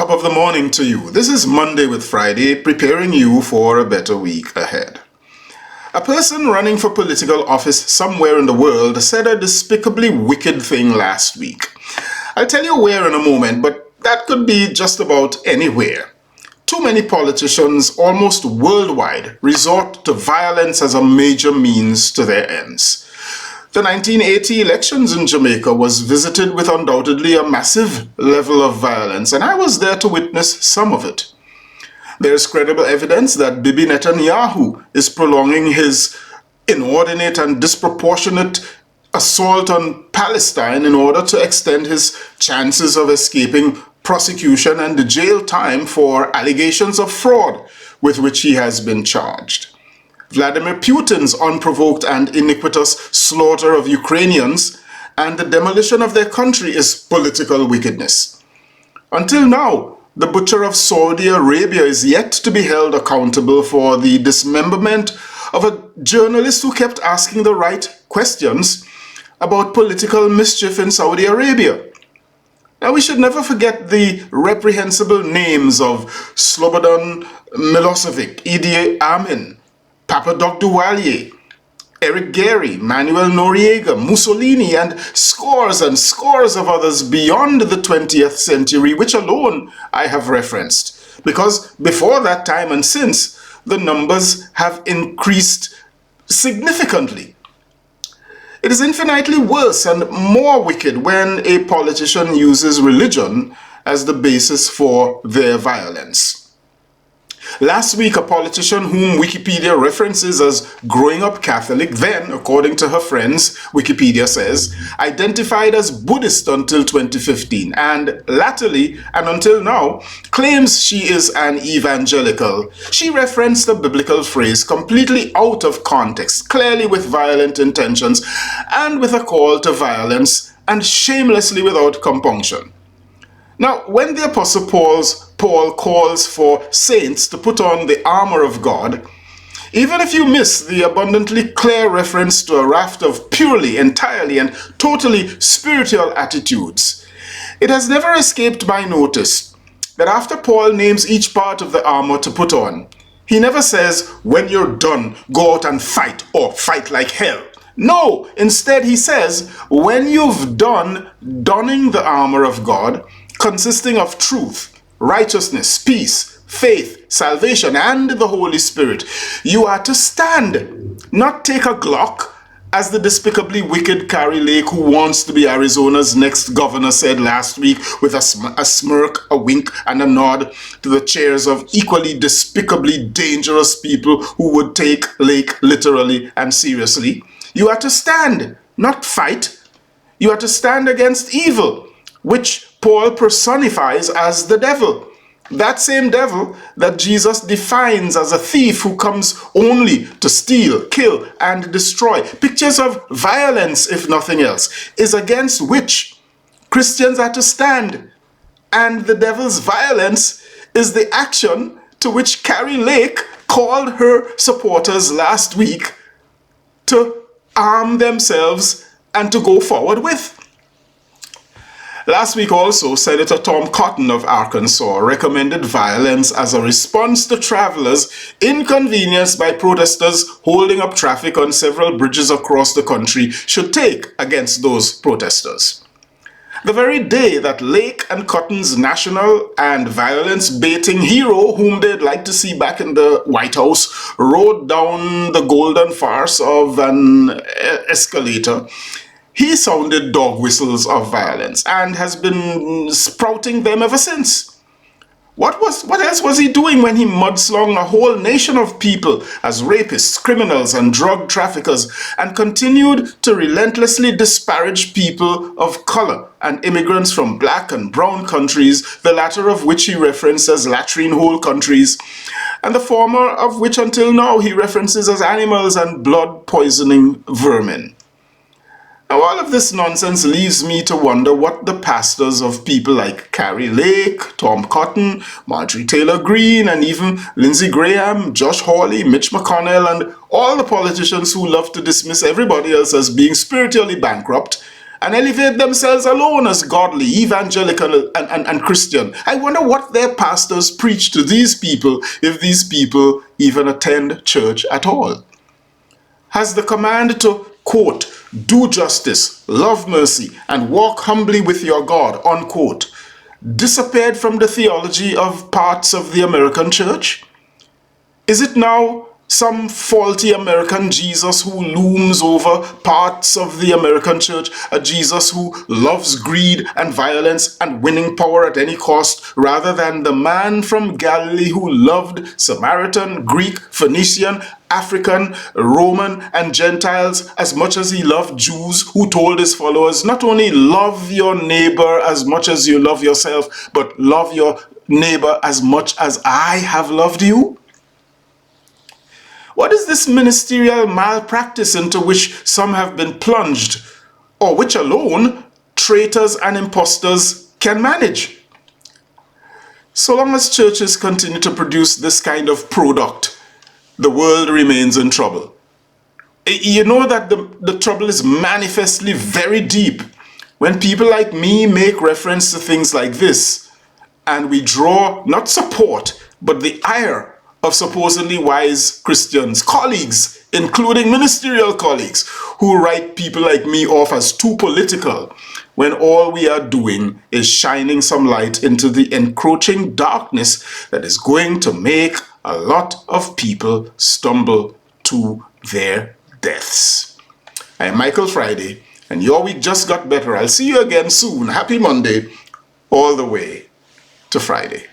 Top of the morning to you. This is Monday with Friday, preparing you for a better week ahead. A person running for political office somewhere in the world said a despicably wicked thing last week. I'll tell you where in a moment, but that could be just about anywhere. Too many politicians, almost worldwide, resort to violence as a major means to their ends. The 1980 elections in Jamaica was visited with undoubtedly a massive level of violence, and I was there to witness some of it. There is credible evidence that Bibi Netanyahu is prolonging his inordinate and disproportionate assault on Palestine in order to extend his chances of escaping prosecution and jail time for allegations of fraud with which he has been charged. Vladimir Putin's unprovoked and iniquitous slaughter of Ukrainians and the demolition of their country is political wickedness. Until now, the butcher of Saudi Arabia is yet to be held accountable for the dismemberment of a journalist who kept asking the right questions about political mischief in Saudi Arabia. Now, we should never forget the reprehensible names of Slobodan Milosevic, Idi Amin, Papa Dogduwalye, Eric Gary, Manuel Noriega, Mussolini, and scores of others beyond the 20th century, which alone I have referenced. Because before that time and since, the numbers have increased significantly. It is infinitely worse and more wicked when a politician uses religion as the basis for their violence. Last week, a politician whom Wikipedia references as growing up Catholic, then, according to her friends, Wikipedia says, identified as Buddhist until 2015, and latterly, and until now, claims she is an evangelical. She referenced a biblical phrase completely out of context, clearly with violent intentions, and with a call to violence, and shamelessly without compunction. Now, when the Apostle Paul calls for saints to put on the armor of God, even if you miss the abundantly clear reference to a raft of purely, entirely, and totally spiritual attitudes, it has never escaped my notice that after Paul names each part of the armor to put on, he never says, when you're done, go out and fight, or fight like hell. No, instead he says, when you've done donning the armor of God, consisting of truth, righteousness, peace, faith, salvation, and the Holy Spirit, you are to stand, not take a Glock, as the despicably wicked Kari Lake, who wants to be Arizona's next governor, said last week with a smirk, a wink, and a nod to the chairs of equally despicably dangerous people who would take Lake literally and seriously. You are to stand, not fight. You are to stand against evil, which Paul personifies as the devil. That same devil that Jesus defines as a thief who comes only to steal, kill, and destroy. Pictures of violence, if nothing else, is against which Christians are to stand. And the devil's violence is the action to which Kari Lake called her supporters last week to arm themselves and to go forward with. Last week also, Senator Tom Cotton of Arkansas recommended violence as a response to travelers inconvenienced by protesters holding up traffic on several bridges across the country should take against those protesters. The very day that Lake and Cotton's national and violence-baiting hero, whom they'd like to see back in the White House, rode down the golden farce of an escalator, he sounded dog whistles of violence and has been sprouting them ever since. What else was he doing when he mudslung a whole nation of people as rapists, criminals, and drug traffickers, and continued to relentlessly disparage people of color and immigrants from black and brown countries, the latter of which he referenced as latrine hole countries, and the former of which until now he references as animals and blood-poisoning vermin? Now, all of this nonsense leaves me to wonder what the pastors of people like Kari Lake, Tom Cotton, Marjorie Taylor Greene, and even Lindsey Graham, Josh Hawley, Mitch McConnell, and all the politicians who love to dismiss everybody else as being spiritually bankrupt and elevate themselves alone as godly, evangelical, and Christian. I wonder what their pastors preach to these people, if these people even attend church at all. Has the command to, quote, do justice, love mercy, and walk humbly with your God, unquote, disappeared from the theology of parts of the American church? Is it now some faulty American Jesus who looms over parts of the American church, a Jesus who loves greed and violence and winning power at any cost, rather than the man from Galilee who loved Samaritan, Greek, Phoenician, African, Roman, and Gentiles as much as he loved Jews, who told his followers, not only love your neighbor as much as you love yourself, but love your neighbor as much as I have loved you? What is this ministerial malpractice into which some have been plunged, or which alone traitors and impostors can manage? So long as churches continue to produce this kind of product, the world remains in trouble. You know that the trouble is manifestly very deep when people like me make reference to things like this, and we draw not support, but the ire of supposedly wise Christians, colleagues, including ministerial colleagues, who write people like me off as too political, when all we are doing is shining some light into the encroaching darkness that is going to make a lot of people stumble to their deaths. I am Michael Friday, and your week just got better. I'll see you again soon. Happy Monday, all the way to Friday.